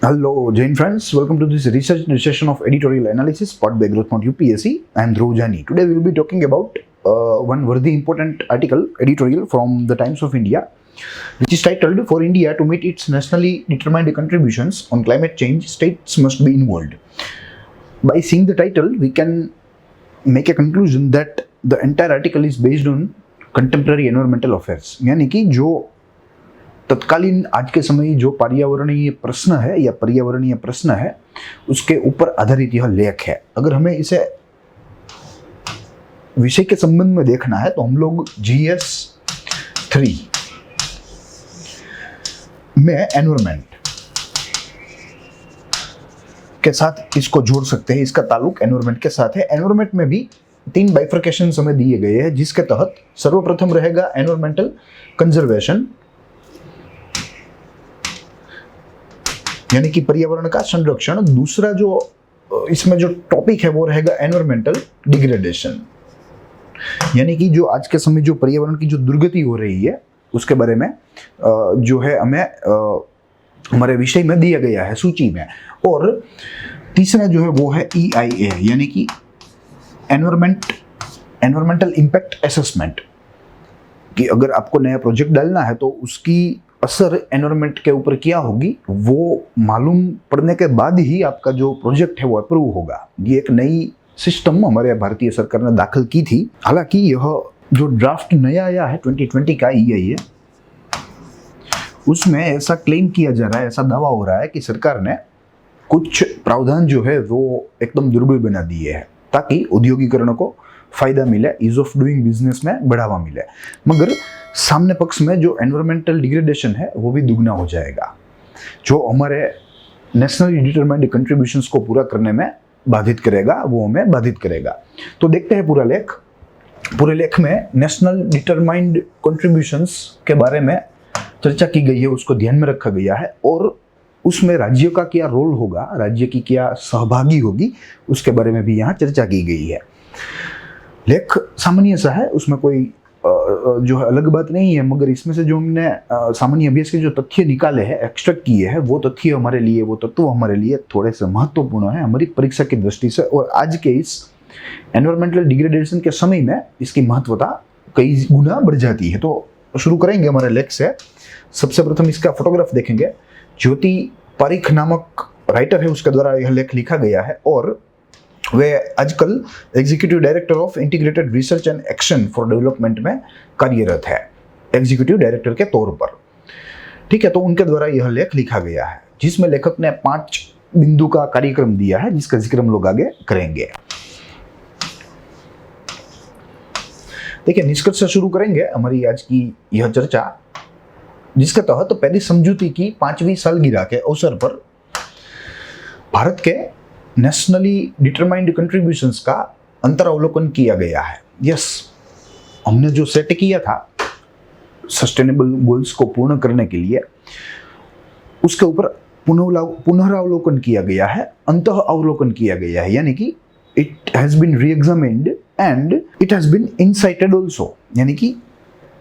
Hello, Jain friends. Welcome to this research session of editorial analysis powered by Growth Mode UPSC. I am Dhruv Jani. Today we will be talking about one worthy important article, editorial from the Times of India, which is titled, "For India to meet its nationally determined contributions on climate change, states must be involved." By seeing the title, we can make a conclusion that the entire article is based on contemporary environmental affairs. यानी कि जो तत्कालीन आज के समय जो पर्यावरणीय प्रश्न है या पर्यावरणीय प्रश्न है उसके ऊपर आधारित यह लेख है। अगर हमें इसे विषय के संबंध में देखना है तो हम लोग GS 3 में एनवायरमेंट के साथ इसको जोड़ सकते हैं। इसका ताल्लुक एनवायरमेंट के साथ है। एनवायरमेंट में भी 3 बाइफर्केशन हमें दिए गए हैं, जिसके तहत सर्वप्रथम रहेगा एनवायरमेंटल कंजर्वेशन, यानी कि पर्यावरण का संरक्षण। दूसरा जो इसमें जो टॉपिक है वो रहेगा एनवायरमेंटल डिग्रेडेशन, यानी कि जो आज के समय जो पर्यावरण की जो दुर्गति हो रही है उसके बारे में जो है हमें हमारे विषय में दिया गया है सूची में। और तीसरा जो है वो है EIA, यानी कि एनवायरमेंटल इम्पैक्ट असेसमेंट, कि अगर आपको नया प्रोजेक्ट डालना है तो उसकी असर एनवायरमेंट के ऊपर क्या होगी वो मालूम पड़ने के बाद ही आपका जो प्रोजेक्ट है वो अप्रूव होगा। ये एक नई सिस्टम हमारे भारतीय सरकार ने दाखिल की थी। हालांकि यह जो ड्राफ्ट नया आया है 2020 का EIA, उसमें ऐसा क्लेम किया जा रहा है, ऐसा दावा हो रहा है कि सरकार ने कुछ प्रावधान जो है वो एकदम दुर्बल बना दिए हैं ताकि औद्योगिकरण को फायदा मिले, ईज ऑफ डूइंग बिजनेस में बढ़ावा मिले। मगर सामने पक्ष में जो एनवायरमेंटल डिग्रेडेशन है वो भी दुगना हो जाएगा, जो हमारे नेशनली डिटरमाइंड कंट्रीब्यूशंस को पूरा करने में बाधित करेगा, वो हमें बाधित करेगा। तो देखते हैं पूरा लेख। पूरे लेख में नेशनल डिटरमाइंड कंट्रीब्यूशंस के बारे में चर्चा की गई है, उसको ध्यान में रखा गया है, और उसमें राज्य का क्या रोल होगा, राज्य की क्या सहभागी होगी, उसके बारे में भी यहाँ चर्चा की गई है। लेख सामान्य सा है, उसमें कोई जो है अलग बात नहीं है, मगर इसमें से जो हमने सामान्य अभ्यास के जो तथ्य निकाले हैं, एक्सट्रैक्ट किए हैं, वो तथ्य हमारे लिए, वो तत्व हमारे लिए थोड़े से महत्वपूर्ण है हमारी परीक्षा की दृष्टि से। और आज के इस एनवायरमेंटल डिग्रेडेशन के समय में इसकी महत्वता कई गुना बढ़ जाती है। तो शुरू करेंगे हमारे लेख से। सबसे प्रथम इसका फोटोग्राफ देखेंगे। ज्योति पारिख नामक राइटर है, उसके द्वारा यह लेख लिखा गया है, और वे आजकल executive director of integrated research and action for development में कार्यरत है, एग्जीक्यूटिव डायरेक्टर के तौर पर। ठीक है, तो उनके द्वारा यह लेख लिखा गया है, जिसमें लेखक ने 5 बिंदु का कार्यक्रम दिया है, जिसका जिक्र हम लोग आगे करेंगे। देखिए, निष्कर्ष से शुरू करेंगे हमारी आज की यह चर्चा, जिसके तहत पेरिस समझौते की 5वीं सालगिरह के अवसर पर भारत के नेशनली डिटरमाइंड कंट्रीब्यूशंस का अंतरावलोकन किया गया है। यस, हमने जो सेट किया था सस्टेनेबल गोल्स को पूर्ण करने के लिए, उसके ऊपर पुनरावलोकन किया गया है, अंतः अवलोकन किया गया है, यानी कि it has been reexamined and it has been incited also, यानी कि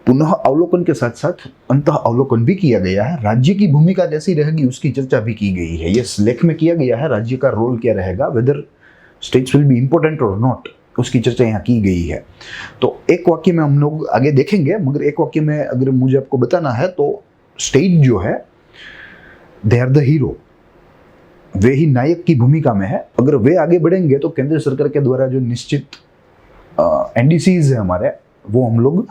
पुनः अवलोकन के साथ साथ अंतः अवलोकन भी किया गया है। राज्य की भूमिका जैसी रहेगी उसकी चर्चा भी की गई है। यस, लेख में किया गया है राज्य का रोल क्या रहेगा, whether states will be important और नॉट, उसकी चर्चा यहाँ की गई है। तो एक वाक्य में हम लोग आगे देखेंगे, मगर एक वाक्य में अगर मुझे आपको बताना है तो स्टेट जो है दे आर द हीरो, वे ही नायक की भूमिका में है। अगर वे आगे बढ़ेंगे तो केंद्र सरकार के द्वारा जो निश्चित NDCs है हमारे, वो हम लोग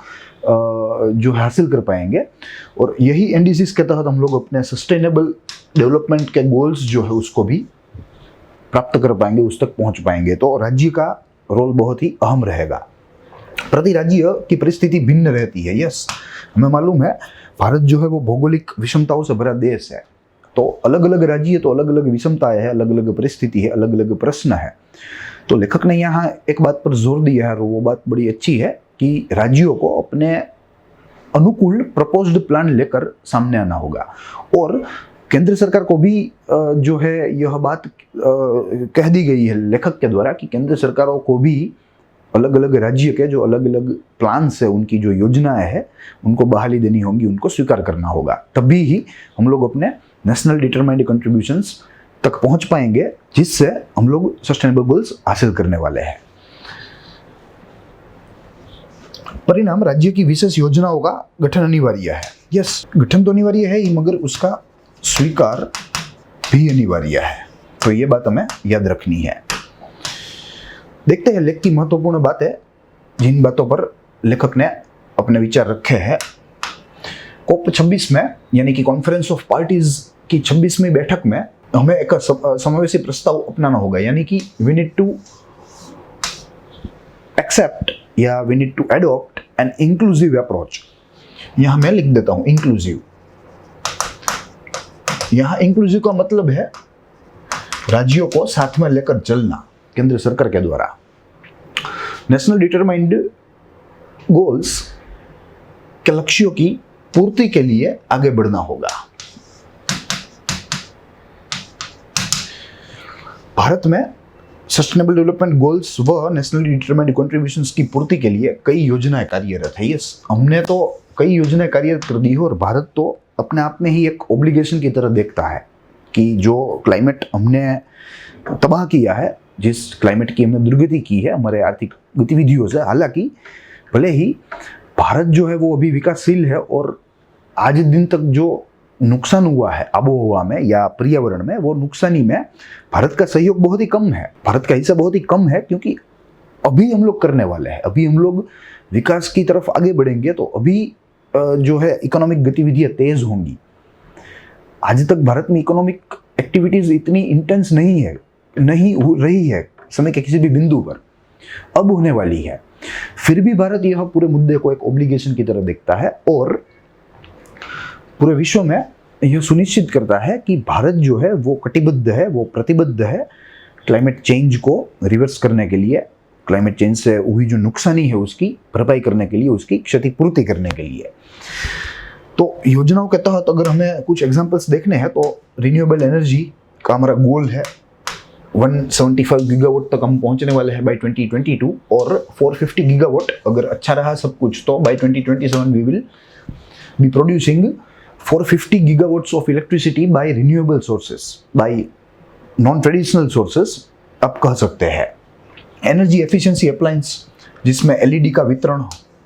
जो हासिल कर पाएंगे, और यही NDCs के तहत हम लोग अपने सस्टेनेबल डेवलपमेंट के गोल्स जो है उसको भी प्राप्त कर पाएंगे, उस तक पहुंच पाएंगे। तो राज्य का रोल बहुत ही अहम रहेगा। प्रति राज्य की परिस्थिति भिन्न रहती है। यस, हमें मालूम है भारत जो है वो भौगोलिक विषमताओं से भरा देश है, तो अलग अलग राज्य तो अलग अलग विषमताएं है, अलग अलग परिस्थिति है, अलग अलग प्रश्न है। तो लेखक ने यहाँ एक बात पर जोर दिया है, और वो बात बड़ी अच्छी है कि राज्यों को अपने अनुकूल प्रपोज्ड प्लान लेकर सामने आना होगा, और केंद्र सरकार को भी जो है यह बात कह दी गई है लेखक के द्वारा कि केंद्र सरकारों को भी अलग अलग राज्य के जो अलग अलग प्लान्स है, उनकी जो योजनाएं हैं, उनको बहाली देनी होगी, उनको स्वीकार करना होगा, तभी ही हम लोग अपने नेशनल डिटरमाइंड कंट्रीब्यूशंस तक पहुंच पाएंगे, जिससे हम लोग सस्टेनेबल गोल्स हासिल करने वाले हैं। परिणाम, राज्य की विशेष योजनाओं का गठन अनिवार्य है। यस, गठन तो अनिवार्य है ही, मगर उसका स्वीकार भी अनिवार्य है। तो ये बात हमें याद रखनी है। देखते हैं लेख की महत्वपूर्ण बातें, जिन बातों पर लेखक ने अपने विचार रखे हैं। COP 26 में, यानी कि कॉन्फ्रेंस ऑफ पार्टीज की 26वीं बैठक में हमें एक समावेशी प्रस्ताव अपनाना होगा, यानी कि वी नीड टू एक्सेप्ट या we need to adopt an inclusive approach. यहां मैं लिख देता हूं इंक्लूसिव। यहां इंक्लूसिव का मतलब है राज्यों को साथ में लेकर चलना केंद्र सरकार के द्वारा। नेशनल डिटरमाइंड गोल्स के लक्ष्यों की पूर्ति के लिए आगे बढ़ना होगा। भारत में सस्टेनेबल डेवलपमेंट गोल्स व नेशनल डिटरमाइंड कंट्रीब्यूशंस की पूर्ति के लिए कई योजनाएं कार्यरत है। यस, हमने तो कई योजनाएं कार्यरत कर दी है, और भारत तो अपने आप में ही एक ऑब्लिगेशन की तरह देखता है कि जो क्लाइमेट हमने तबाह किया है, जिस क्लाइमेट की हमने दुर्गति की है हमारे आर्थिक गतिविधियों से, हालांकि भले ही भारत जो है वो अभी विकासशील है, और आज दिन तक जो नुकसान हुआ है आबोहवा में या पर्यावरण में, वो नुकसानी में भारत का सहयोग बहुत ही कम है, भारत का हिस्सा बहुत ही कम है, क्योंकि अभी हम लोग करने वाले हैं। अभी हम लोग विकास की तरफ आगे बढ़ेंगे तो अभी जो है इकोनॉमिक गतिविधियां तेज होंगी। आज तक भारत में इकोनॉमिक एक्टिविटीज इतनी इंटेंस नहीं हो रही है समय के किसी भी बिंदु पर, अब होने वाली है। फिर भी भारत यह पूरे मुद्दे को एक ऑब्लिगेशन की तरह देखता है, और पूरे विश्व में यह सुनिश्चित करता है कि भारत जो है वो कटिबद्ध है, वो प्रतिबद्ध है क्लाइमेट चेंज को रिवर्स करने के लिए, क्लाइमेट चेंज से हुई जो नुकसानी है उसकी भरपाई करने के लिए, उसकी क्षतिपूर्ति करने के लिए। तो योजनाओं के तहत अगर हमें कुछ एग्जांपल्स देखने हैं तो रिन्यूएबल एनर्जी का हमारा गोल है 175 गीगावाट तक हम पहुंचने वाले हैं बाय 2022, और 450 गीगावाट अगर अच्छा रहा सब कुछ तो by 2027 we will be producing 450 gigawatts of electricity by renewable sources, by non-traditional sources आप कह सकते हैं। एनर्जी एफिशिएंसी अप्लायंस, जिसमें एलईडी का वितरण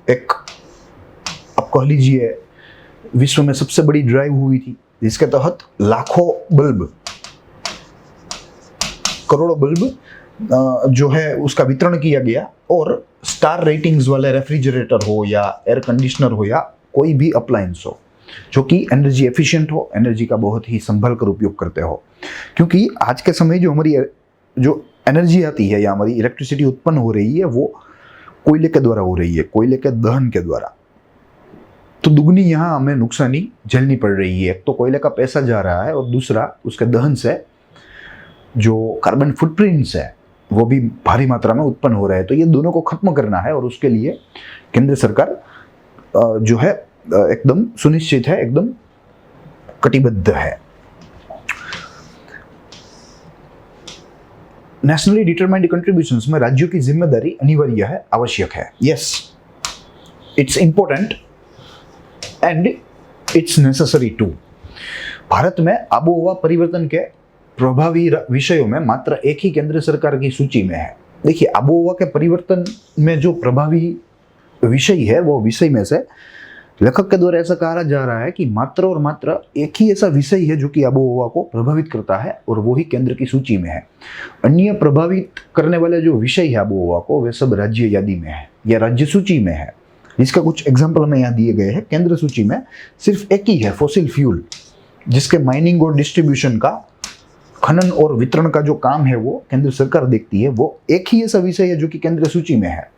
एक आप कह लीजिए विश्व में सबसे बड़ी ड्राइव हुई थी, जिसके तहत लाखों बल्ब, करोड़ों बल्ब जो है उसका वितरण किया गया, और स्टार रेटिंग्स वाले रेफ्रिजरेटर हो या एयर कंडीशनर हो या कोई भी अप्लायंस हो जो कि एनर्जी एफिशिएंट हो, एनर्जी का बहुत ही संभल कर उपयोग करते हो। क्योंकि आज के समय जो हमारी जो एनर्जी आती है या हमारी इलेक्ट्रिसिटी उत्पन्न हो रही है वो कोयले के द्वारा हो रही है, कोयले के दहन के द्वारा। तो दुगनी यहाँ हमें नुकसानी झेलनी पड़ रही है। एक तो कोयले का पैसा जा रहा है, और दूसरा उसके दहन से जो कार्बन फुटप्रिंट्स है वो भी भारी मात्रा में उत्पन्न हो रहे हैं। तो ये दोनों को खत्म करना है, और उसके लिए केंद्र सरकार जो है एकदम सुनिश्चित है, एकदम कटिबद्ध है। नेशनली डिटरमाइंड कंट्रीब्यूशंस में राज्यों की जिम्मेदारी अनिवार्य है, आवश्यक है। Yes, it's important and it's necessary too. Bharat में आबोहवा परिवर्तन के प्रभावी विषयों में मात्र एक ही केंद्र सरकार की सूची में है। देखिए, आबोहवा के परिवर्तन में जो प्रभावी विषय है वो विषय में से लेखक के द्वारा ऐसा कहा जा रहा है कि मात्र और मात्र एक ही ऐसा विषय है जो कि आबोहवा को प्रभावित करता है, और वो ही केंद्र की सूची में है। अन्य प्रभावित करने वाले जो विषय है आबोहवा को, वे सब राज्य यादी में है या राज्य सूची में है, जिसका कुछ एग्जाम्पल में यहाँ दिए गए हैं। केंद्र सूची में सिर्फ एक ही है, फॉसिल फ्यूल, जिसके माइनिंग और डिस्ट्रीब्यूशन का, खनन और वितरण का जो काम है वो केंद्र सरकार देखती है। वो एक ही ऐसा विषय है जो कि केंद्र सूची में है।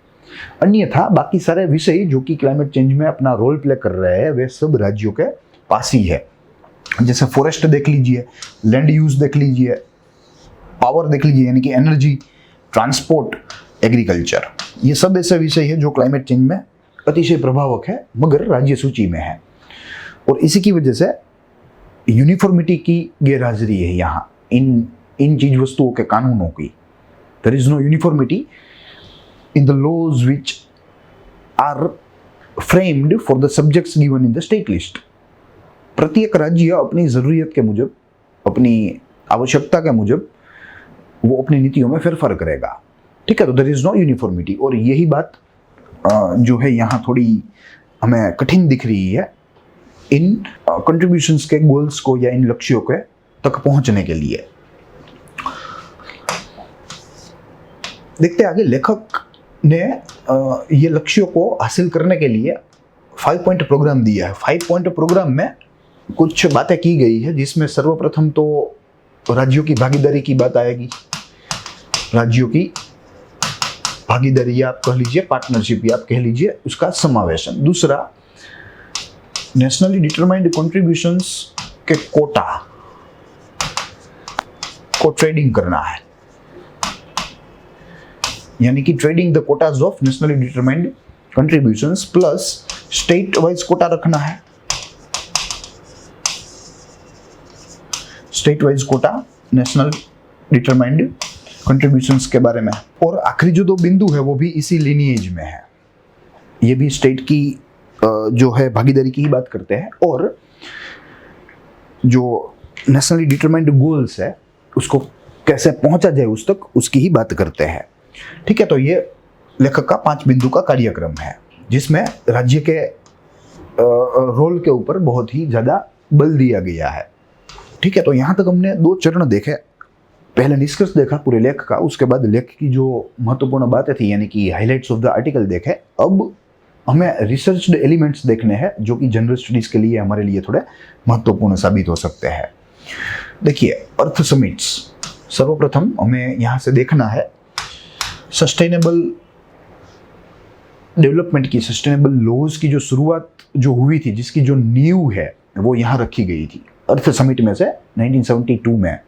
अन्यथा बाकी सारे विषय जो कि क्लाइमेट चेंज में अपना रोल प्ले कर रहे हैं वे सब राज्यों के पास ही है। जैसे फॉरेस्ट देख लीजिए, लैंड यूज देख लीजिए, पावर देख लीजिए, यानी कि एनर्जी, ट्रांसपोर्ट, एग्रीकल्चर, ये सब ऐसे विषय है जो क्लाइमेट चेंज में अतिशय प्रभावक है, मगर राज्य सूची में है। और इसी की वजह से यूनिफॉर्मिटी की गैरहाजिरी है यहाँ इन चीज वस्तुओं के कानूनों की। There is no uniformity in the laws which are framed for the subjects given in the state list. प्रत्येक राज्य अपनी ज़रूरत के मुजब, अपनी आवश्यकता के मुजब वो अपनी नीतियों में फेरफार करेगा। ठीक है, तो देयर इज नो यूनिफॉर्मिटी। और यही बात जो है यहाँ थोड़ी हमें कठिन दिख रही है इन कंट्रीब्यूशंस के गोल्स को या इन लक्ष्यों के तक पहुंचने के लिए। देखते आगे, लेखक ने ये लक्ष्यों को हासिल करने के लिए 5 पॉइंट प्रोग्राम दिया है। 5 पॉइंट प्रोग्राम में कुछ बातें की गई है, जिसमें सर्वप्रथम तो राज्यों की भागीदारी की बात आएगी। राज्यों की भागीदारी आप कह लीजिए, पार्टनरशिप या आप कह लीजिए, उसका समावेशन। दूसरा, नेशनली डिटरमाइंड कंट्रीब्यूशंस के कोटा को ट्रेडिंग करना है, यानी कि trading the quotas of nationally determined contributions plus state wise quota रखना है। State wise quota national determined contributions के बारे में। और आखिरी जो 2 बिंदु है वो भी इसी लिनिएज में है, ये भी स्टेट की जो है भागीदारी की ही बात करते हैं। और जो नेशनली डिटरमाइंड गोल्स है उसको कैसे पहुंचा जाए उस तक, उसकी ही बात करते हैं। ठीक है, तो ये लेखक का 5 बिंदु का कार्यक्रम है, जिसमें राज्य के रोल के ऊपर बहुत ही ज़्यादा बल दिया गया है। ठीक है, तो यहाँ तक हमने 2 चरण देखे। पहले निष्कर्ष देखा पूरे लेख का, उसके बाद लेख की जो महत्वपूर्ण बातें थी यानी कि हाइलाइट्स ऑफ द आर्टिकल देखे। अब हमें रिसर्च्ड एलिमेंट्स देखने हैं जो कि जनरल स्टडीज के लिए हमारे लिए थोड़े महत्वपूर्ण साबित हो सकते हैं। देखिए, अर्थ समिट्स, सर्वप्रथम हमें यहाँ से देखना है सस्टेनेबल डेवलपमेंट की, सस्टेनेबल लॉज की जो शुरुआत जो हुई थी, जिसकी जो नींव है वो यहाँ रखी गई थी अर्थ समिट में से 1972 में।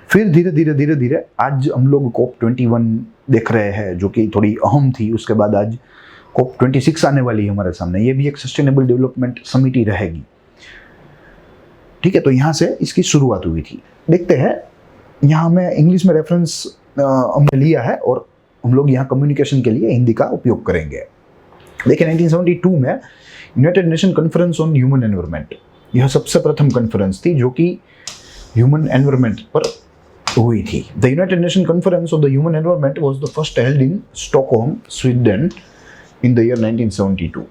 फिर धीरे धीरे आज हम लोग COP21 देख रहे हैं जो कि थोड़ी अहम थी। उसके बाद आज COP26 आने वाली है हमारे सामने, ये भी एक सस्टेनेबल डेवलपमेंट समिट ही रहेगी। ठीक है, तो यहाँ से इसकी शुरुआत हुई थी। देखते हैं, यहाँ में इंग्लिश में रेफरेंस हमने लिया है और हम लोग यहाँ कम्युनिकेशन के लिए हिंदी का उपयोग करेंगे। देखिए, 1972 में United nation conference on human environment, यह सबसे प्रथम कॉन्फ्रेंस थी जो कि ह्यूमन एनवायरनमेंट पर हुई थी। The United nation conference on the human environment was the first held in Stockholm, Sweden in the year 1972,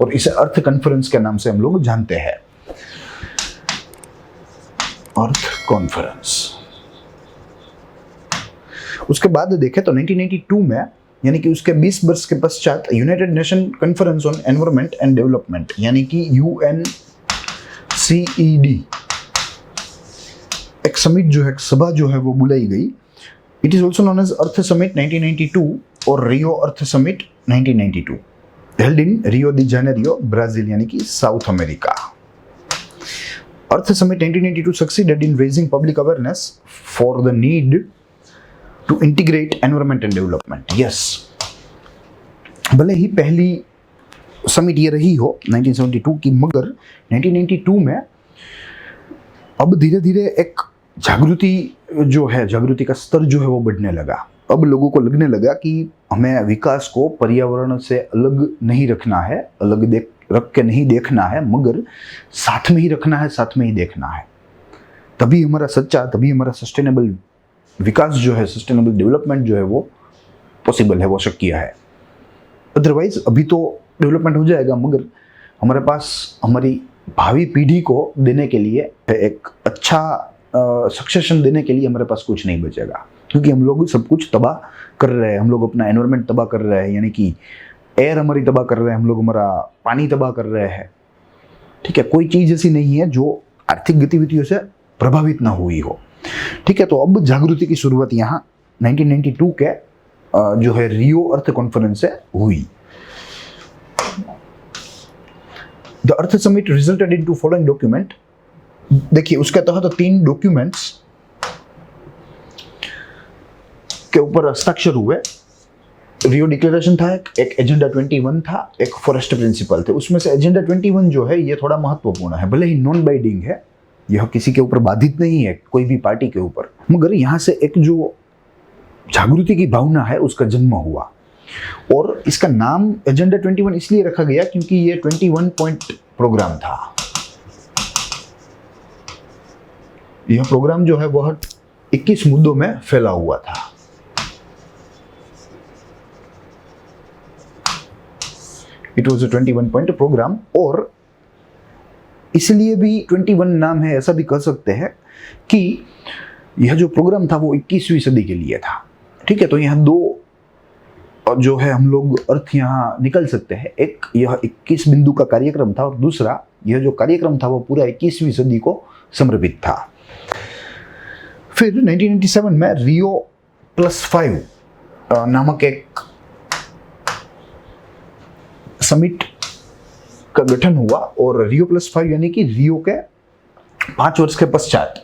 और इसे अर्थ कॉन्फ्रेंस के नाम से हम लोग जानते हैं। अर्थ कॉन्फ्रेंस। उसके बाद देखें तो 1982 में, यानी कि उसके 20 वर्ष के पश्चात, United nation conference on environment and development यानी कि UNCED एक समिट जो है, सभा जो है वो बुलाई गई। It is also known as earth summit 1992 और Rio earth summit 1992, held in Rio de Janeiro, Brazil यानी कि South America. Earth summit 1992 succeeded in raising public awareness for the need to integrate environment and development. Yes, भले ही पहली summit ये रही हो 1972 की, मगर 1992 में अब धीरे धीरे एक जागृति जो है, जागृति का स्तर जो है वो बढ़ने लगा। अब लोगों को लगने लगा कि हमें विकास को पर्यावरण से अलग नहीं रखना है, अलग रख के नहीं देखना है, मगर साथ में ही रखना है, साथ में ही देखना है। तभी हमारा सच्चा, तभी हमारा सस्टेनेबल विकास जो है, सस्टेनेबल डेवलपमेंट जो है वो पॉसिबल है, वो शक्य है। अदरवाइज अभी तो डेवलपमेंट हो जाएगा, मगर हमारे पास हमारी भावी पीढ़ी को देने के लिए, एक अच्छा सक्सेशन देने के लिए हमारे पास कुछ नहीं बचेगा, क्योंकि हम लोग सब कुछ तबाह कर रहे हैं। हम लोग अपना एनवायरनमेंट तबाह कर रहे हैं, यानी कि एयर हमारी तबाह कर रहे हैं, हम लोग हमारा पानी तबाह कर रहे हैं। ठीक है, कोई चीज़ ऐसी नहीं है जो आर्थिक गतिविधियों से प्रभावित ना हुई हो। ठीक है, तो अब जागृति की शुरुआत यहाँ 1992 के जो है रियो अर्थ कॉन्फ्रेंस से हुई। The earth summit resulted into following document. देखिए, उसके तहत 3 डॉक्यूमेंट्स के ऊपर हस्ताक्षर हुए। रियो डिक्लेरेशन था, एक एजेंडा 21 था, एक फॉरेस्ट प्रिंसिपल थे। उसमें से एजेंडा 21 जो है ये थोड़ा महत्वपूर्ण है, भले ही नॉन बाइंडिंग है, यह किसी के ऊपर बाधित नहीं है, कोई भी पार्टी के ऊपर, मगर यहाँ से एक जो जागृति की भावना है उसका जन्म हुआ। और इसका नाम एजेंडा 21 इसलिए रखा गया क्योंकि ये 21 पॉइंट प्रोग्राम था। यह प्रोग्राम जो है वह 21 मुद्दों में फैला हुआ था। It was a 21 point program, और इसलिए भी 21 नाम है, ऐसा भी कह सकते हैं कि यह जो प्रोग्राम था वो 21वीं सदी के लिए था। ठीक है, तो यहाँ दो जो है हम लोग अर्थ यहाँ निकल सकते हैं। एक, यह 21 बिंदु का कार्यक्रम था, और दूसरा, यह जो कार्यक्रम था वो पूरा 21वीं सदी को समर्पित था। फिर 1997 में रियो प्लस 5 नामक एक समिट का गठन हुआ, और रियो प्लस 5 यानी कि रियो के 5 वर्ष के पश्चात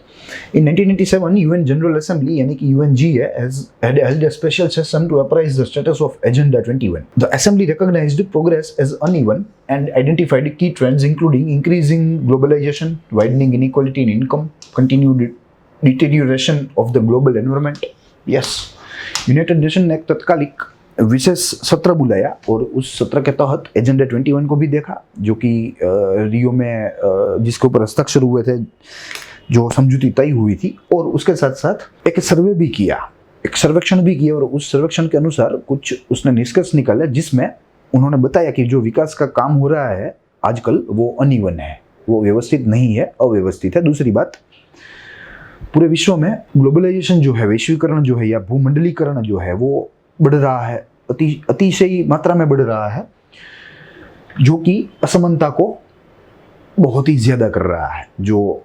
in 1987 UN General Assembly यानी कि UNGA has held a special session to appraise the status of Agenda 21. The Assembly recognized progress as uneven and identified key trends including increasing globalization, widening inequality in income, continued deterioration of the global environment. Yes, United Nations ने एक तत्कालिक विशेष सत्र बुलाया, और उस सत्र के तहत एजेंडा 21 को भी देखा, जो कि रियो में जिसके ऊपर हस्ताक्षर हुए थे, जो समझौती तय हुई थी, और उसके साथ साथ एक सर्वे भी किया, एक सर्वेक्षण भी किया, और उस सर्वेक्षण के अनुसार कुछ उसने निष्कर्ष निकाला, जिसमें उन्होंने बताया कि जो विकास का काम हो रहा है आजकल वो अनइवन है, वो व्यवस्थित नहीं है, अव्यवस्थित है। दूसरी बात, पूरे विश्व में ग्लोबलाइजेशन जो है, वैश्वीकरण जो है या भूमंडलीकरण जो है वो बढ़ रहा है, अतिशय मात्रा में बढ़ रहा है, जो कि असमानता को बहुत ही ज्यादा कर रहा है। जो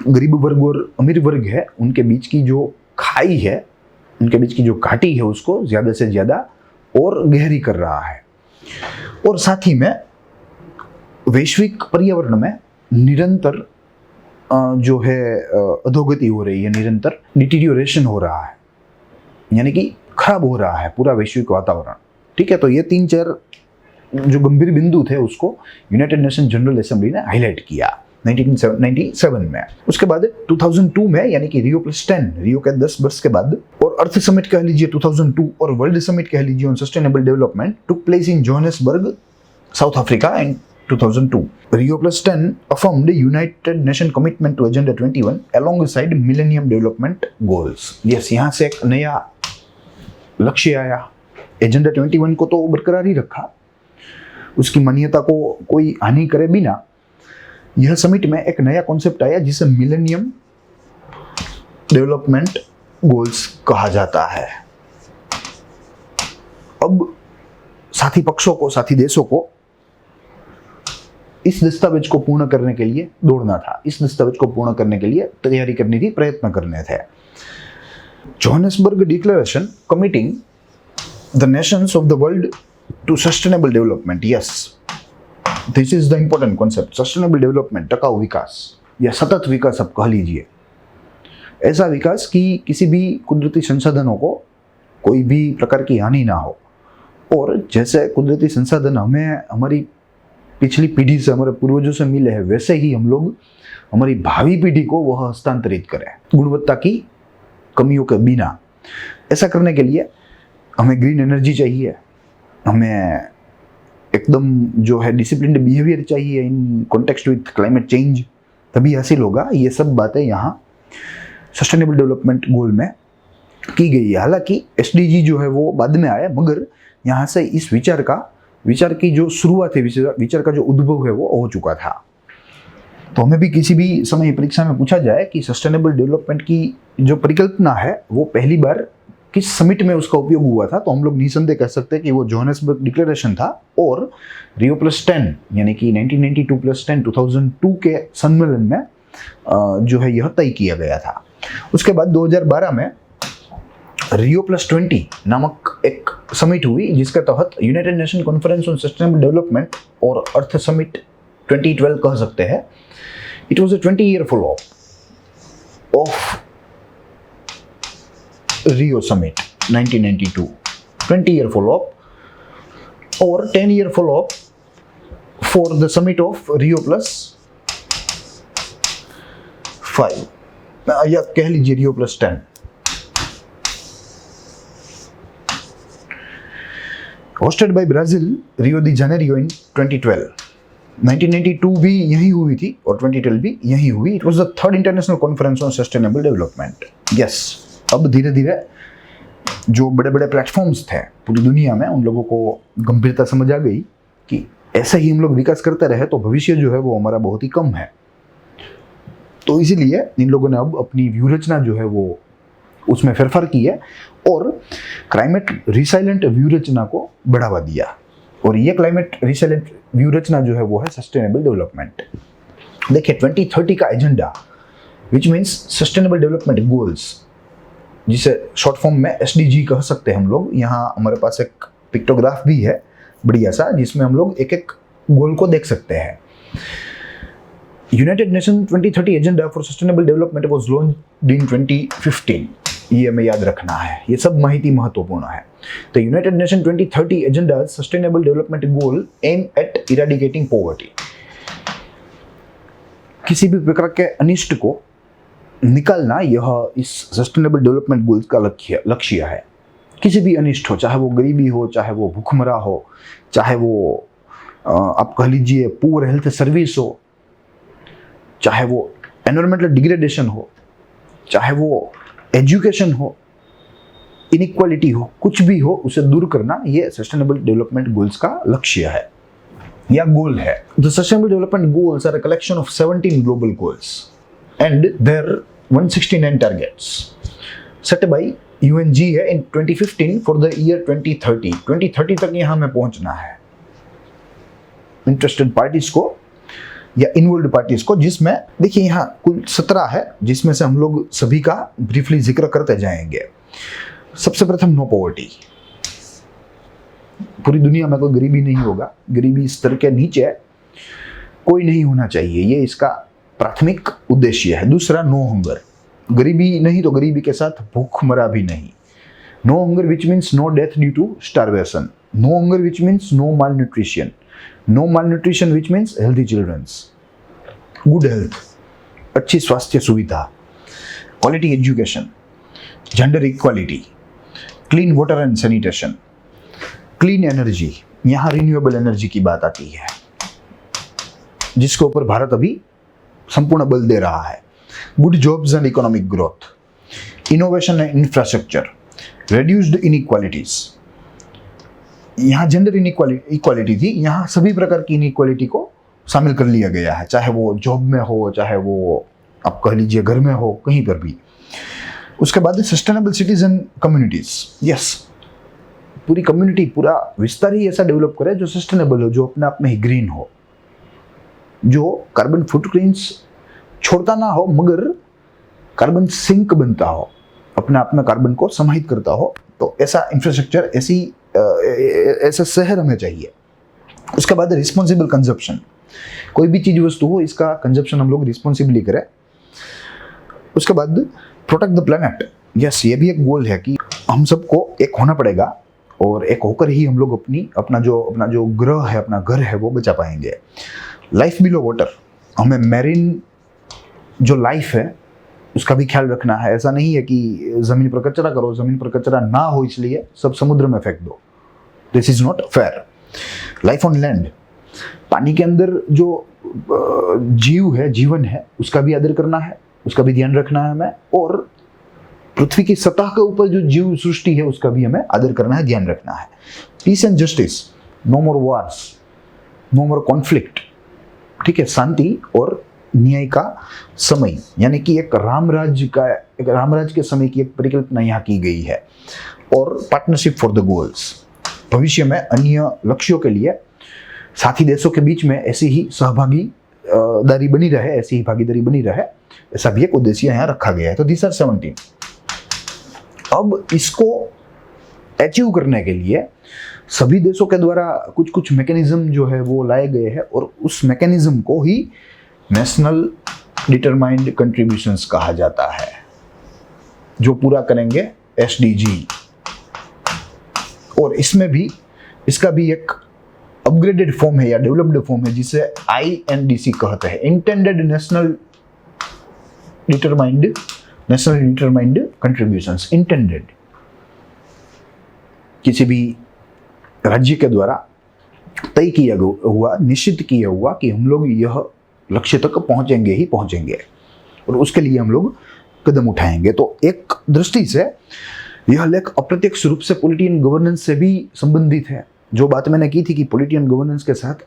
गरीब वर्ग और अमीर वर्ग है, उनके बीच की जो खाई है, उनके बीच की जो घाटी है, उसको ज्यादा से ज्यादा और गहरी कर रहा है। और साथ ही में वैश्विक पर्यावरण में निरंतर जो है अधोगति हो रही है, निरंतर डिटीरियोरेशन हो रहा है, यानी कि खराब हो रहा है पूरा वैश्विक वातावरण। ठीक है, तो ये 3-4 जो गंभीर बिंदु थे उसको यूनाइटेड नेशन जनरल असेंबली ने हाईलाइट किया 1997 में। उसके बाद 2002 में, यानी कि रियो प्लस 10, रियो के 10 वर्ष के बाद, और अर्थ समिट कह लीजिए 2002 और वर्ल्ड समिट कह लीजिए on sustainable development took place in Johannesburg, south Africa in 2002. Rio Plus 10 affirmed United Nations commitment to Agenda 21 alongside Millennium Development Goals. Yes, यहाँ से एक नया लक्ष्य आया। एजेंडा 21 को तो बरकरार ही रखा, उसकी मान्यता को कोई हानि करे बिना। यह समिट में एक नया कॉन्सेप्ट आया जिसे मिलेनियम डेवलपमेंट गोल्स कहा जाता है। अब साथी पक्षों को, साथी देशों को इस दस्तावेज को पूर्ण करने के लिए दौड़ना था, इस दस्तावेज को पूर्ण करने के लिए तैयारी करनी थी, प्रयत्न करने थे। Johannesburg declaration committing the nations of the world to sustainable development. Yes, this is the important concept. Sustainable development, टकाऊ विकास या सतत विकास आप कह लीजिए। ऐसा विकास कि किसी भी कुदरती संसाधनों को कोई भी प्रकार की हानि ना हो, और जैसे कुदरती संसाधन हमें हमारी पिछली पीढ़ी से, हमारे पूर्वजों से मिले हैं, वैसे ही हम लोग हमारी भावी पीढ़ी को वह हस्तांतरित करें गुणवत्ता की कमियों के बिना। ऐसा करने के लिए हमें ग्रीन एनर्जी चाहिए, हमें एकदम जो है डिसिप्लिन्ड बिहेवियर चाहिए in context with climate change, तभी हासिल होगा। ये सब बातें यहाँ सस्टेनेबल डेवलपमेंट गोल में की गई है। हालांकि SDG जो है वो बाद में आया, मगर यहाँ से इस विचार की जो शुरुआत है, विचार का जो उद्भव है वो हो चुका था। तो हमें भी किसी भी समय परीक्षा में पूछा जाए कि सस्टेनेबल डेवलपमेंट की जो परिकल्पना है वो पहली बार किस समिट में उसका उपयोग हुआ था, तो हम लोग निसंदेह कह सकते हैं कि वो जोहान्सबर्ग डिक्लेरेशन था, और रियो प्लस 10 यानी कि 1992 प्लस 10 2002 के सम्मेलन में जो है यह तय किया गया था। उसके बाद 2012 में रियो प्लस 20 नामक एक समिट हुई, जिसके तहत United nation conference on sustainable development और अर्थ समिट 2012 कह सकते हैं। It was a 20-year follow-up of Rio summit 1992, 20-year follow-up और 10-year follow-up for the summit of Rio plus 5 या कह लीजिए रियो plus 10। Hosted by Brazil, Rio de Janeiro in 2012. 1992 भी यही हुई थी और 2012 भी यही हुई। It was the third international conference on sustainable development. Yes, अब धीरे धीरे जो बड़े बड़े प्लेटफॉर्म्स थे पूरी दुनिया में, उन लोगों को गंभीरता समझ आ गई कि ऐसा ही हम लोग विकास करते रहे तो भविष्य जो है वो हमारा बहुत ही कम है। तो इसीलिए इन लोगों ने अब अपनी व्यूहरचना जो है वो उसमें फेरफार की है और क्लाइमेट रिसाइलेंट व्यूहरचना को बढ़ावा दिया। और ये क्लाइमेट रिसाइलेंट व्यूहरचना जो है वो है सस्टेनेबल डेवलपमेंट। देखिए 2030 का agenda which means sustainable development goals, जिसे शॉर्ट फॉर्म में SDG कह सकते हैं हम लोग। यहाँ हमारे पास एक पिक्टोग्राफ भी है बढ़िया सा, जिसमें हम लोग एक एक गोल को देख सकते हैं। United Nation 2030 agenda for sustainable development was launched in 2015। ये हमें याद रखना है, ये सब माहिती महत्वपूर्ण है। तो United Nation 2030 agenda sustainable development goal aim at eradicating poverty. किसी भी प्रकार के अनिष्ट को निकालना यह इस सस्टेनेबल डेवलपमेंट गोल्स का लक्ष्य है। किसी भी अनिष्ट हो, चाहे वो गरीबी हो, चाहे वो भूखमरा हो, चाहे वो आप कह लीजिए पुअर हेल्थ सर्विस हो, चाहे वो एनवायरमेंटल डिग्रेडेशन हो, चाहे वो एजुकेशन हो, इनइक्वालिटी हो, कुछ भी हो, उसे दूर करना ये सस्टेनेबल डेवलपमेंट गोल्स का लक्ष्य है या गोल है। The sustainable development goals are a collection of 17 global goals and their 169 targets set by UNGA in 2015 for the year 2030। 2030 तक यहाँ हमें पहुँचना है इंटरेस्टेड पार्टीज को या इन्वॉल्व पार्टीज को, जिसमें देखिए यहाँ कुल 17 है, जिसमें से हम लोग सभी का ब्रीफली जिक्र करते जाएंगे। सबसे प्रथम नो पॉवर्टी। पूरी दुनिया में कोई गरीबी नहीं होगा, गरीबी स्तर के नीचे कोई नहीं होना चाहिए, ये इसका प्राथमिक उद्देश्य है। दूसरा नो हंगर, गरीबी नहीं तो गरीबी के साथ भूखमरा भी नहीं। No hunger which means no death due to starvation. No hunger which means no malnutrition. No malnutrition which means healthy childrens, good health, अच्छी स्वास्थ्य सुविधा, quality education, gender equality, clean water and sanitation, clean energy. यहाँ renewable energy की बात आती है, जिसके ऊपर भारत अभी संपूर्ण बल दे रहा है। Good jobs and economic growth, innovation and infrastructure, reduced inequalities. यहाँ जेंडर इक्वालिटी थी, यहाँ सभी प्रकार की इनइक्वालिटी को शामिल कर लिया गया है, चाहे वो जॉब में हो, चाहे वो आप कह लीजिए घर में हो, कहीं पर भी। उसके बाद सस्टेनेबल सिटीजन कम्युनिटीज। यस, पूरी कम्युनिटी, पूरा विस्तार ही ऐसा डेवलप करे जो सस्टेनेबल हो, जो अपने आप में ही ग्रीन हो, जो कार्बन फुटप्रिंट्स छोड़ता ना हो मगर कार्बन सिंक बनता हो, अपने आप में कार्बन को समाहित करता हो। तो ऐसा इंफ्रास्ट्रक्चर, ऐसा शहर हमें चाहिए। उसके बाद रिस्पॉन्सिबल कंजप्शन। कोई भी चीज वस्तु हो, इसका कंजप्शन हम लोग रिस्पॉन्सिबली करें। उसके बाद प्रोटेक्ट द प्लेनेट। यस, ये भी एक गोल है कि हम सबको एक होना पड़ेगा और एक होकर ही हम लोग अपना जो ग्रह है, अपना घर है, वो बचा पाएंगे। लाइफ बिलो वाटर, हमें मैरीन जो लाइफ है उसका भी ख्याल रखना है। ऐसा नहीं है कि जमीन पर कचरा करो, जमीन पर कचरा ना हो इसलिए सब समुद्र में फेंक दो। This is not fair. Life on land, पानी के अंदर जो जीव है, जीवन है, उसका भी आदर करना है, उसका भी ध्यान रखना है हमें। और पृथ्वी की सतह के ऊपर जो जीव सृष्टि है उसका भी हमें आदर करना है, ध्यान रखना है। Peace and justice, no more wars, no more conflict. ठीक है, शांति और न्याय का समय, यानी कि एक रामराज के समय की एक परिकल्पना यहाँ की गई है। और पार्टनरशिप फॉर द गोल्स, भविष्य में अन्य लक्ष्यों के लिए साथी देशों के बीच में ऐसी ही सहभागीदारी बनी रहे, ऐसी ही भागीदारी बनी रहे, ऐसा भी एक उद्देश्य यहाँ रखा गया है। तो दिस आर 17। अब इसको अचीव करने के लिए सभी देशों के द्वारा कुछ कुछ मैकेनिज्म जो है वो लाए गए हैं, और उस मैकेनिज्म को ही नेशनल डिटरमाइंड कंट्रीब्यूशंस कहा जाता है, जो पूरा करेंगे SDG। और इसमें भी इसका भी एक अपग्रेडेड फॉर्म है या डेवलप्ड फॉर्म है, जिसे INDC कहते हैं, intended national determined contributions. Intended, किसी भी राज्य के द्वारा तय किया हुआ, निश्चित किया हुआ कि हम लोग यह लक्ष्य तक पहुंचेंगे ही पहुंचेंगे और उसके लिए हम लोग कदम उठाएंगे। तो एक दृष्टि से यह लेख अप्रत्यक्ष रूप से पॉलिटियन गवर्नेंस से भी संबंधित है। जो बात मैंने की थी कि पॉलिटियन गवर्नेंस के साथ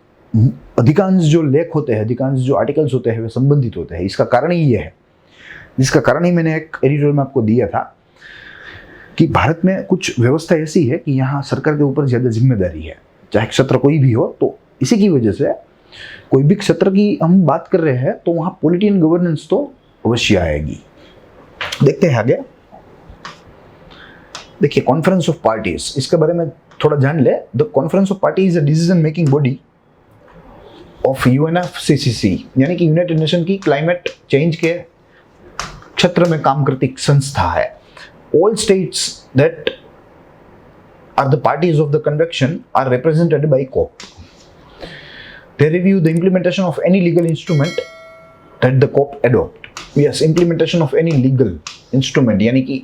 अधिकांश जो लेख होते हैं, अधिकांश जो आर्टिकल्स होते हैं वे संबंधित होते हैं। इसका कारण ही यह है, जिसका कारण ही मैंने एक एडिटोरियल में आपको दिया था कि भारत में कुछ व्यवस्था ऐसी है कि यहाँ सरकार के ऊपर ज़्यादा जिम्मेदारी है, चाहे क्षेत्र कोई भी हो। तो इसी की वजह से कोई भी क्षेत्र की हम बात कर रहे हैं तो वहाँ पॉलिटियन गवर्नेंस तो अवश्य आएगी। देखते हैं आगे। देखिए, कॉन्फ्रेंस ऑफ पार्टीज, इसके बारे में थोड़ा जान ले। The conference of party is a decision making body of UNFCCC, यानी कि यूनाइटेड नेशन की क्लाइमेट चेंज के क्षेत्र में काम करती संस्था है। All states that are the parties of the convention are represented by COP. They review the implementation of any legal instrument that the COP adopt. Yes, implementation of any legal instrument, यानी कि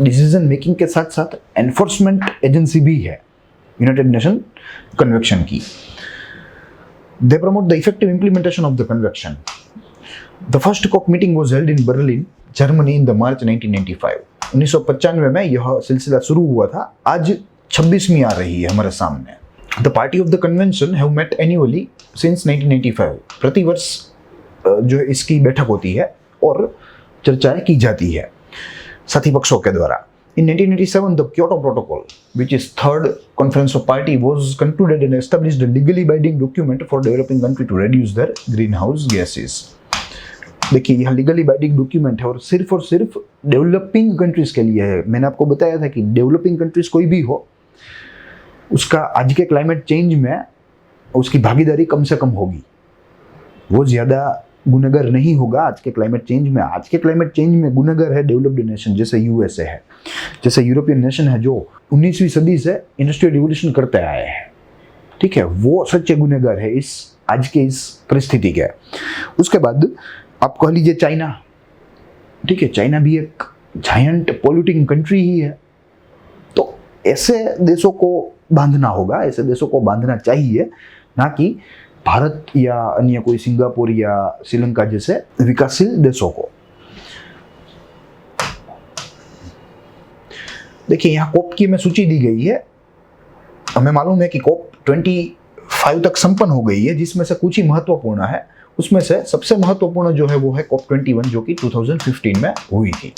decision making के साथ साथ enforcement agency भी है United nation convention की। They promote the effective implementation of the convention. The first COP meeting was held in Berlin, Germany in the March 1995. 1995 में यह सिलसिला शुरू हुआ था। आज 26वीं आ रही है हमारे सामने। The party of the convention have met annually since 1995. प्रतिवर्ष जो इसकी बैठक होती है और चर्चाएं की जाती है साथी पक्षों के द्वारा। In 1987, the Kyoto Protocol, which is third conference of party, was concluded and established a legally binding document for developing country to reduce their greenhouse gases. देखिए, यह लीगली बाइंडिंग डॉक्यूमेंट है और सिर्फ डेवलपिंग कंट्रीज के लिए है। मैंने आपको बताया था कि डेवलपिंग कंट्रीज कोई भी हो, उसका आज के क्लाइमेट चेंज में उसकी भागीदारी कम से कम होगी, वो ज़्यादा गुनहगार नहीं होगा आज के क्लाइमेट चेंज में। आज के क्लाइमेट चेंज में गुनहगार है डेवलप्ड नेशन, जैसे USA है, जैसे यूरोपियन नेशन है जो 19वीं सदी से इंडस्ट्रियल रिवोल्यूशन करते आए हैं। ठीक है, वो सच्चे गुनहगार है इस आज के इस परिस्थिति के। उसके बाद आप कह लीजिए चाइना। ठीक है, चाइना भी एक जायंट पोल्यूटिंग कंट्री ही है। तो ऐसे देशों को बांधना होगा, ऐसे देशों को बांधना चाहिए, ना कि भारत या अन्य कोई सिंगापुर या श्रीलंका जैसे विकासशील देशों को। देखिए, यहाँ कोप की में सूची दी गई है। हमें मालूम है कि कोप 25 तक संपन्न हो गई है, जिसमें से कुछ ही महत्वपूर्ण है। उसमें से सबसे महत्वपूर्ण जो है वो है COP 21, जो कि 2015 में हुई थी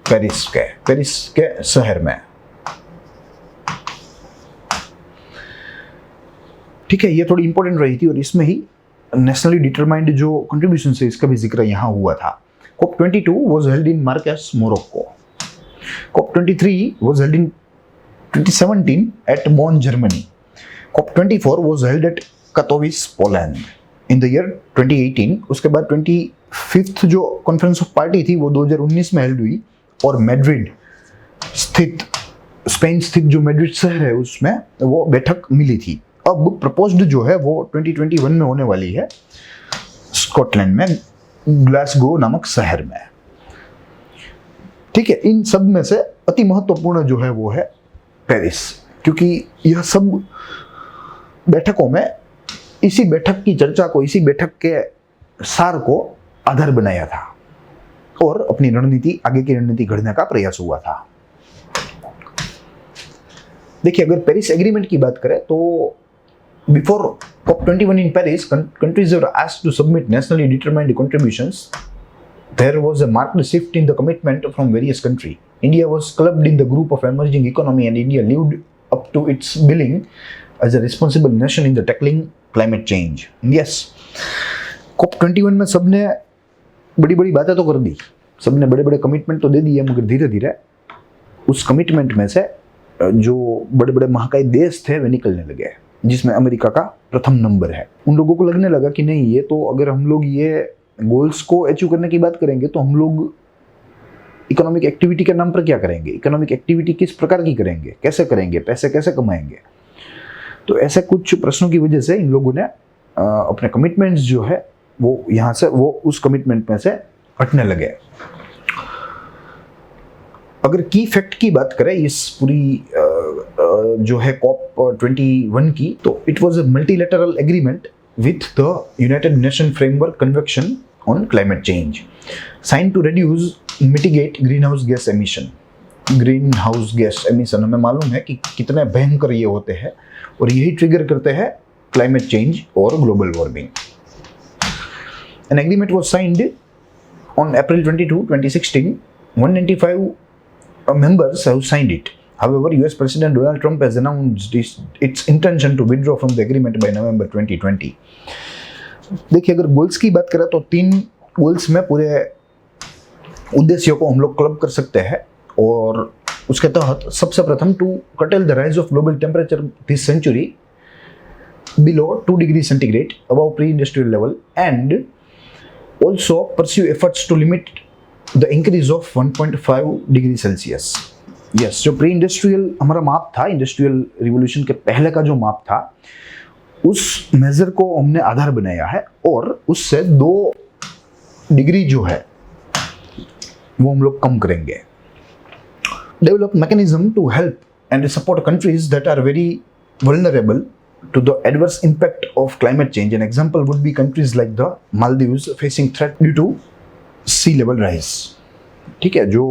पेरिस के शहर में। ठीक है, ये थोड़ी इंपॉर्टेंट रही थी और इसमें ही नेशनली डिटरमाइंड जो कंट्रीब्यूशन है इसका भी जिक्र यहाँ हुआ था। COP 22 was held in Marrakesh, Morocco. COP 23 was held in 2017 at Bonn, Germany. COP 24 was held at Katowice, Poland. In the year 2018, उसके बाद 25th जो कॉन्फ्रेंस ऑफ पार्टी थी वो 2019 में हेल्ड हुई और मैड्रिड स्थित, स्पेन स्थित जो मैड्रिड शहर है उसमें वो बैठक मिली थी। अब प्रपोज्ड जो है वो 2021 में होने वाली है स्कॉटलैंड में, ग्लासगो नामक शहर में। ठीक है, इन सब में से अति महत्वपूर्ण जो है वो है पेरिस, क्योंकि यह सब बैठकों में इसी बैठक की चर्चा को, इसी बैठक के सार को आधार बनाया था और अपनी रणनीति, आगे की रणनीति घड़ने का प्रयास हुआ था। देखिए, अगर पेरिस एग्रीमेंट की बात करें तो before COP 21 in Paris, countries were asked to submit nationally determined contributions. There was a marked shift in the commitment from various countries. India was clubbed in the group of emerging economy and India lived up to its billing as a responsible nation in the tackling climate change. Yes, COP 21 में सबने बड़ी बड़ी बातें तो कर दी, सबने बड़े बड़े कमिटमेंट तो दे दिए, मगर धीरे धीरे उस कमिटमेंट में से जो बड़े बड़े महाकाय देश थे वे निकलने लगे, जिसमें अमेरिका का प्रथम नंबर है। उन लोगों को लगने लगा कि नहीं, ये तो अगर हम लोग ये गोल्स को अचीव करने की बात करेंगे तो हम लोग इकोनॉमिक एक्टिविटी के नाम पर क्या करेंगे, इकोनॉमिक एक्टिविटी किस प्रकार की करेंगे, कैसे करेंगे, पैसे कैसे कमाएंगे। तो ऐसे कुछ प्रश्नों की वजह से इन लोगों ने अपने कमिटमेंट्स जो है वो यहाँ से वो उस कमिटमेंट में से हटने लगे। अगर की फैक्ट की बात करें इस पूरी जो है COP21 की, तो it was a multilateral agreement with the United nation framework convention on climate change sign to reduce mitigate green house gas emission. Green house gas emission हमें मालूम है कि कितने भयंकर ये होते हैं और यही ट्रिगर करते हैं क्लाइमेट चेंज और global warming. An agreement was signed on April 22, 2016. 195 members have signed it. However, US President Donald Trump has announced its intention to withdraw from the agreement by November 2020. देखिए, अगर goals की बात करें तो 3 goals में पूरे उद्देश्यों को हम लोग क्लब कर सकते हैं और उसके तहत सबसे प्रथम to curtail the rise of global temperature this century below 2 degrees centigrade above pre-industrial level and also pursue efforts to limit the increase of 1.5 degree Celsius. Yes, जो प्री इंडस्ट्रियल हमारा माप था, इंडस्ट्रियल रिवोल्यूशन के पहले का जो माप था, उस मेजर को हमने आधार बनाया है और उससे 2 डिग्री जो है वो हम लोग कम करेंगे। Develop mechanism to help and support countries that are very vulnerable to the adverse impact of climate change. An example would be countries like the Maldives facing threat due to sea level rise. ठीक है, जो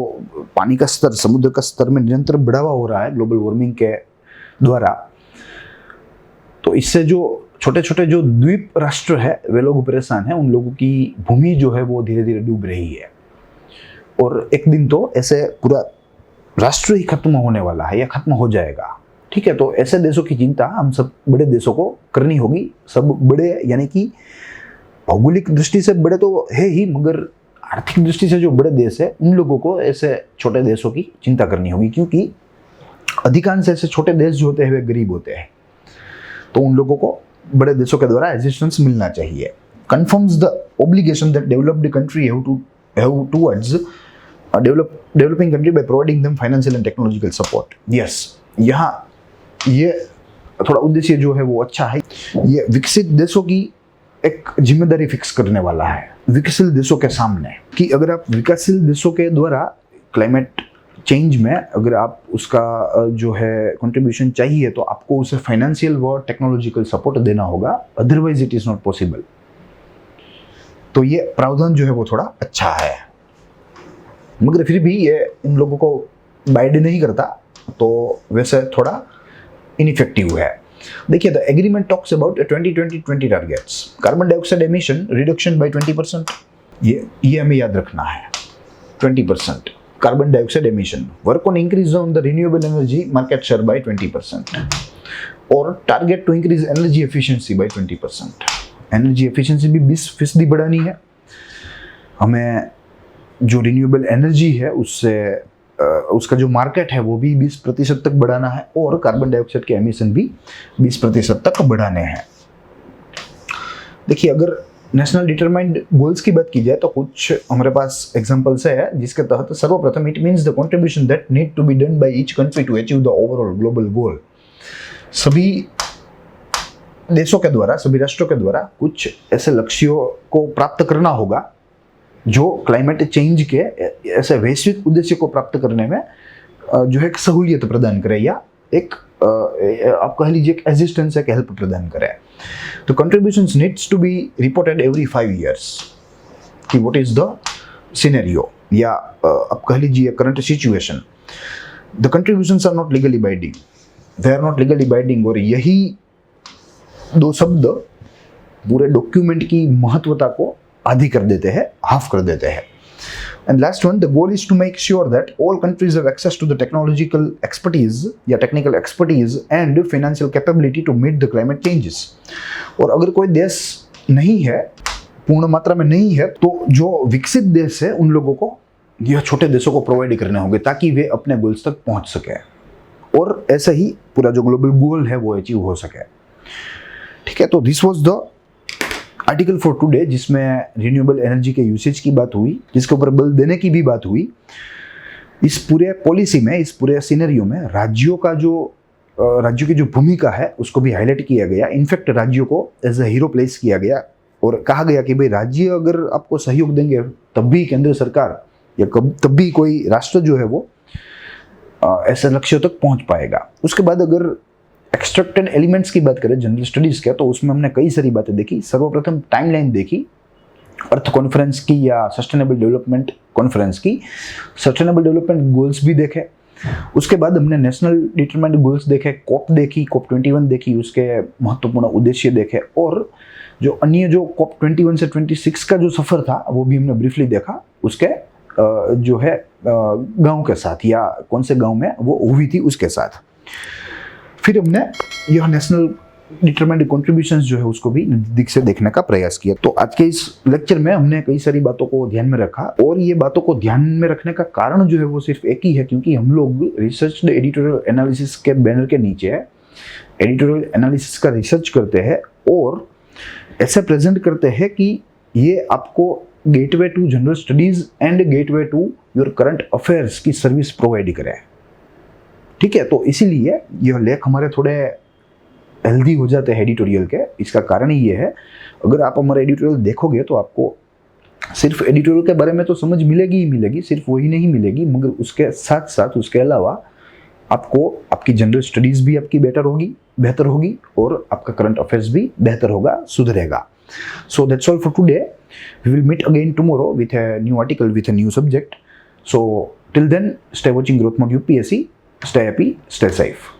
पानी का स्तर, समुद्र का स्तर में निरंतर बढ़ावा हो रहा है ग्लोबल वार्मिंग के द्वारा, तो इससे जो छोटे छोटे जो द्वीप राष्ट्र है वे लोग परेशान हैं, उन लोगों की भूमि जो है वो धीरे धीरे डूब रही है और एक दिन तो ऐसे पूरा राष्ट्र ही खत्म होने वाला है या खत्म हो जाएगा। ठीक है, तो ऐसे देशों की चिंता हम सब बड़े देशों को करनी होगी। सब बड़े यानी कि भौगोलिक दृष्टि से बड़े तो है ही, मगर आर्थिक दृष्टि से जो बड़े देश है उन लोगों को ऐसे छोटे देशों की चिंता करनी होगी, क्योंकि अधिकांश ऐसे छोटे देश जो होते हैं वे गरीब होते हैं, तो उन लोगों को बड़े देशों के द्वारा असिस्टेंस मिलना चाहिए। Confirms the obligation that developed country have towards developing country by providing them financial and technological support. Yes, यहाँ ये थोड़ा उद्देश्य जो है वो अच्छा है। ये विकसित देशों की एक जिम्मेदारी फिक्स करने वाला है विकसित देशों के सामने कि अगर आप विकासशील देशों के द्वारा क्लाइमेट चेंज में अगर आप उसका जो है कंट्रीब्यूशन चाहिए तो आपको उसे फाइनेंशियल व टेक्नोलॉजिकल सपोर्ट देना होगा, otherwise it is not possible. तो ये प्रावधान जो है वो थोड़ा अच्छा है, मगर फिर भी ये इन लोगों को बाइड नहीं करता, तो वैसे थोड़ा इनइफेक्टिव है। देखिए, the agreement talks about 2020 targets, carbon dioxide emission reduction by 20%। ये हमें याद रखना है, 20% carbon dioxide emission, work on increase on the renewable energy market share by 20% और target to increase energy efficiency by 20%। Energy efficiency भी 20% बढ़ानी है हमें। जो रिन्यूएबल एनर्जी है उसका जो मार्केट है वो भी 20% तक बढ़ाना है और कार्बन डाइऑक्साइड के एमिशन भी 20% तक बढ़ाने हैं। देखिए, अगर नेशनल डिटरमाइंड गोल्स की बात की जाए तो कुछ हमारे पास एग्जांपल्स है, जिसके तहत सर्वप्रथम it means the contribution that need to be done by each country to achieve the overall global goal. सभी देशों के द्वारा, सभी राष्ट्रों के द्वारा कुछ ऐसे लक्ष्यों को प्राप्त करना होगा जो क्लाइमेट चेंज के ऐसे वैश्विक उद्देश्य को प्राप्त करने में जो है एक सहूलियत प्रदान करे या एक आप कह लीजिए एक एसिस्टेंस, एक हेल्प प्रदान करे। तो contributions needs to be reported every 5 years कि व्हाट इज द सिनेरियो या आप कह लीजिए current situation. The contributions are not legally binding, they are not legally binding, और यही 2 शब्द पूरे डॉक्यूमेंट की महत्वता को आधी कर देते हैं, हाफ कर देते हैं। And last one, the goal is to make sure that all countries have access to the technological expertise या technical expertise and financial capability to meet the climate changes। और अगर कोई देश नहीं है, पूर्ण मात्रा में नहीं है, तो जो विकसित देश है उन लोगों को यह छोटे देशों को प्रोवाइड करने होंगे ताकि वे अपने गोल्स तक पहुंच सके और ऐसे ही पूरा जो ग्लोबल गोल है वो अचीव हो सके। ठीक है, तो this was the article for today, जिसमें रिन्यूएबल एनर्जी के यूसेज की बात हुई, जिसके ऊपर बल देने की भी बात हुई। इस पूरे पॉलिसी में, इस पूरे सिनेरियो में राज्यों की जो भूमिका है उसको भी हाईलाइट किया गया। इनफैक्ट राज्यों को एज ए हीरो प्लेस किया गया और कहा गया कि भाई राज्य अगर आपको सहयोग देंगे तब भी केंद्र सरकार या तब भी कोई राष्ट्र जो है वो ऐसे लक्ष्यों तक पहुंच पाएगा। उसके बाद अगर एक्सट्रैक्टेड एलिमेंट्स की बात करें जनरल स्टडीज के, तो उसमें हमने कई सारी बातें देखी। सर्वप्रथम टाइमलाइन देखी अर्थ कॉन्फ्रेंस की या सस्टेनेबल डेवलपमेंट कॉन्फ्रेंस की, सस्टेनेबल डेवलपमेंट गोल्स भी देखे। उसके बाद हमने नेशनल डिटरमाइंड गोल्स देखे, कॉप देखी, कॉप 21 देखी, उसके महत्वपूर्ण उद्देश्य देखे, और जो अन्य जो कॉप 21 से 26 का जो सफर था वो भी हमने ब्रीफली देखा। उसके जो है गांव के साथ या कौन से गांव में वो हुई थी उसके साथ। फिर हमने यह नेशनल डिटरमाइंड कॉन्ट्रीब्यूशंस जो है उसको भी नजदीक से देखने का प्रयास किया। तो आज के इस लेक्चर में हमने कई सारी बातों को ध्यान में रखा, और ये बातों को ध्यान में रखने का कारण जो है वो सिर्फ एक ही है, क्योंकि हम लोग रिसर्च एडिटोरियल एनालिसिस के बैनर के नीचे एडिटोरियल एनालिसिस का रिसर्च करते हैं और ऐसे प्रेजेंट करते हैं कि ये आपको gateway to general studies and gateway to your current affairs की सर्विस प्रोवाइड करे। ठीक है, तो इसीलिए यह लेख हमारे थोड़े हेल्दी हो जाते हैं एडिटोरियल के। इसका कारण ही ये है, अगर आप हमारे एडिटोरियल देखोगे तो आपको सिर्फ एडिटोरियल के बारे में तो समझ मिलेगी ही मिलेगी, सिर्फ वही नहीं मिलेगी, मगर उसके साथ साथ उसके अलावा आपको आपकी जनरल स्टडीज भी आपकी बेहतर होगी और आपका करंट अफेयर्स भी बेहतर होगा, सुधरेगा। So that's all for today. We will meet again tomorrow with a new article with a new subject. So till then, stay watching growth mode UPSC, stay happy, stay safe.